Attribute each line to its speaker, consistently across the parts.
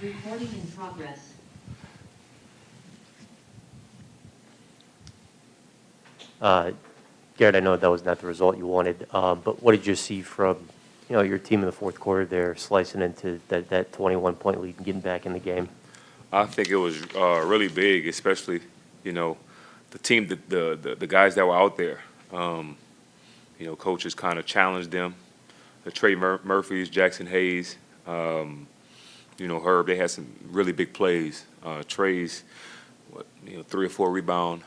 Speaker 1: Recording in progress.
Speaker 2: Garrett, I know that was not the result you wanted, but what did you see from, your team in the fourth quarter there, slicing into that 21-point lead and getting back in the game?
Speaker 3: I think it was really big, especially, the team, the guys that were out there. Coaches kind of challenged them. The Trey Murphys, Jackson Hayes, Herb, they had some really big plays. Trey's, 3 or 4 rebound,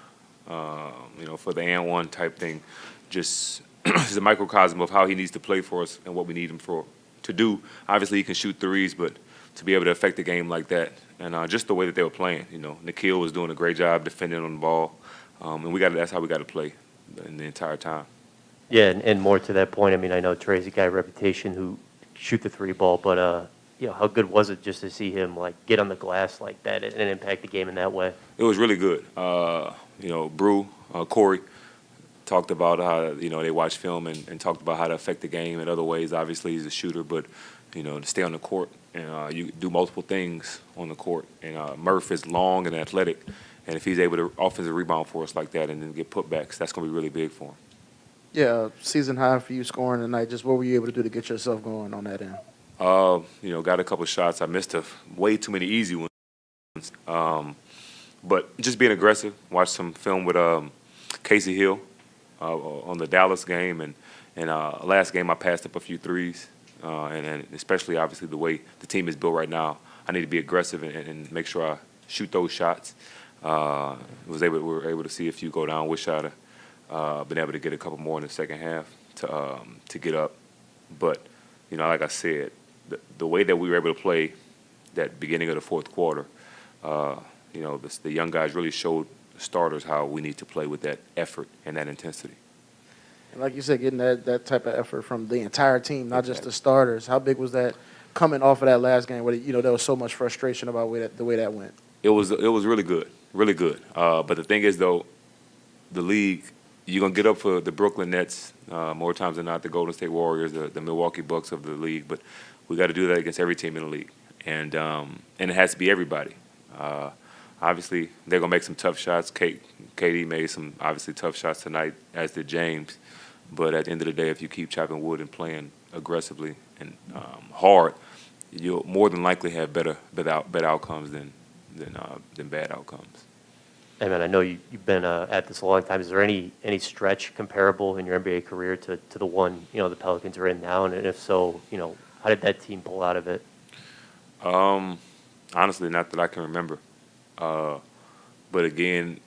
Speaker 3: for the and one type thing. Just is a microcosm of how he needs to play for us and what we need him to do. Obviously, he can shoot threes, but to be able to affect the game like that, and just the way that they were playing, Nikhil was doing a great job defending on the ball, and that's how we got to play in the entire time.
Speaker 2: Yeah, and more to that point, I know Trey's a guy reputation who shoot the 3 ball, but how good was it just to see him get on the glass like that and impact the game in that way?
Speaker 3: It was really good. Corey talked about how they watch film and talked about how to affect the game in other ways. Obviously, he's a shooter, but to stay on the court and you do multiple things on the court. And Murph is long and athletic, and if he's able to offensive rebound for us like that and then get putbacks, that's going to be really big for him.
Speaker 4: Yeah, season high for you scoring tonight. Just what were you able to do to get yourself going on that end?
Speaker 3: Got a couple of shots. I missed way too many easy ones. But just being aggressive. Watched some film with Casey Hill on the Dallas game, and last game I passed up a few threes, and especially obviously the way the team is built right now, I need to be aggressive and make sure I shoot those shots. We were able to see a few go down. Wish I'd been able to get a couple more in the second half to get up, but like I said, the way that we were able to play that beginning of the fourth quarter, the young guys really showed the starters how we need to play with that effort and that intensity.
Speaker 4: And like you said, getting that type of effort from the entire team, not just the starters. How big was that coming off of that last game where there was so much frustration about the way that went?
Speaker 3: It was really good, really good. But the thing is, though, the league, you're going to get up for the Brooklyn Nets more times than not, the Golden State Warriors, the Milwaukee Bucks of the league. But we got to do that against every team in the league. And it has to be everybody. Obviously, they're going to make some tough shots. Katie made some obviously tough shots tonight, as did James. But at the end of the day, if you keep chopping wood and playing aggressively and hard, you'll more than likely have better outcomes than bad outcomes.
Speaker 2: Hey man, I know you've been at this a long time. Is there any stretch comparable in your NBA career to the one the Pelicans are in now? And if so, how did that team pull out of it?
Speaker 3: Honestly, not that I can remember. But again,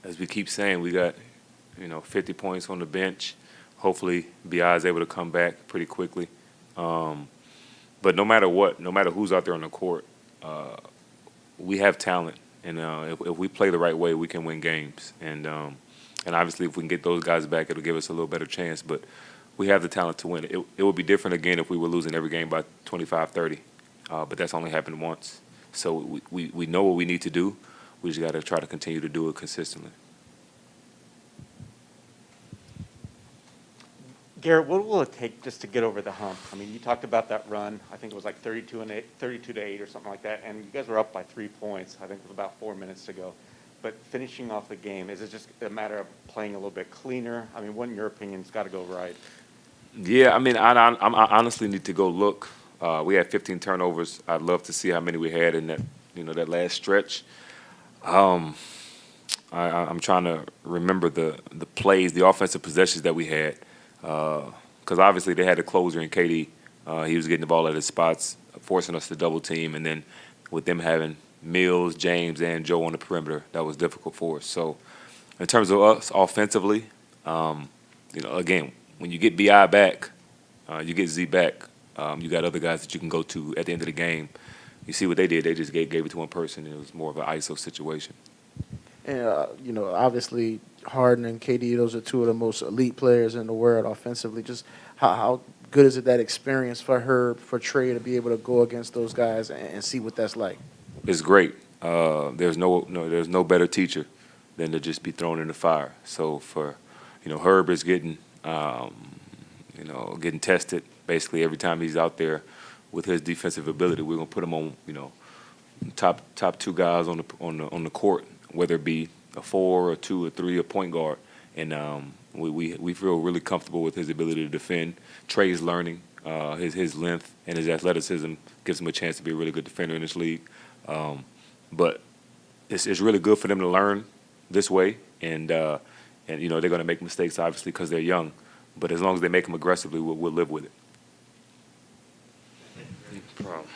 Speaker 3: as we keep saying, we got 50 points on the bench. Hopefully, BI is able to come back pretty quickly. But no matter what, no matter who's out there on the court, we have talent. And if we play the right way, we can win games. And obviously, if we can get those guys back, it'll give us a little better chance. But we have the talent to win. It would be different again if we were losing every game by 25, 30. But that's only happened once. So we know what we need to do. We just got to try to continue to do it consistently.
Speaker 5: Garrett, what will it take just to get over the hump? You talked about that run. I think it was like 32 to 8 or something like that, and you guys were up by 3 points. I think with about 4 minutes to go. But finishing off the game, is it just a matter of playing a little bit cleaner? What in your opinion has got to go right?
Speaker 3: Yeah, I honestly need to go look. We had 15 turnovers. I'd love to see how many we had in that that last stretch. I'm trying to remember the plays, the offensive possessions that we had. Because obviously they had a closer in KD. He was getting the ball at his spots, forcing us to double team. And then with them having Mills, James, and Joe on the perimeter, that was difficult for us. So in terms of us offensively, again, when you get BI back, you get Z back, you got other guys that you can go to at the end of the game. You see what they did. They just gave it to one person. It was more of an ISO situation.
Speaker 4: And, obviously Harden and KD, those are two of the most elite players in the world offensively. Just how good is it, that experience for Trey to be able to go against those guys and see what that's like? It's
Speaker 3: great. There's no better teacher than to just be thrown in the fire. So for, Herb is getting tested basically every time he's out there with his defensive ability, we're gonna put him on, top two guys on the court, whether it be a 4, a 2, or 3, a point guard, and we feel really comfortable with his ability to defend. Trey's learning. His length and his athleticism gives him a chance to be a really good defender in this league. But it's really good for them to learn this way, and they're going to make mistakes obviously because they're young. But as long as they make them aggressively, we'll live with it. No problem.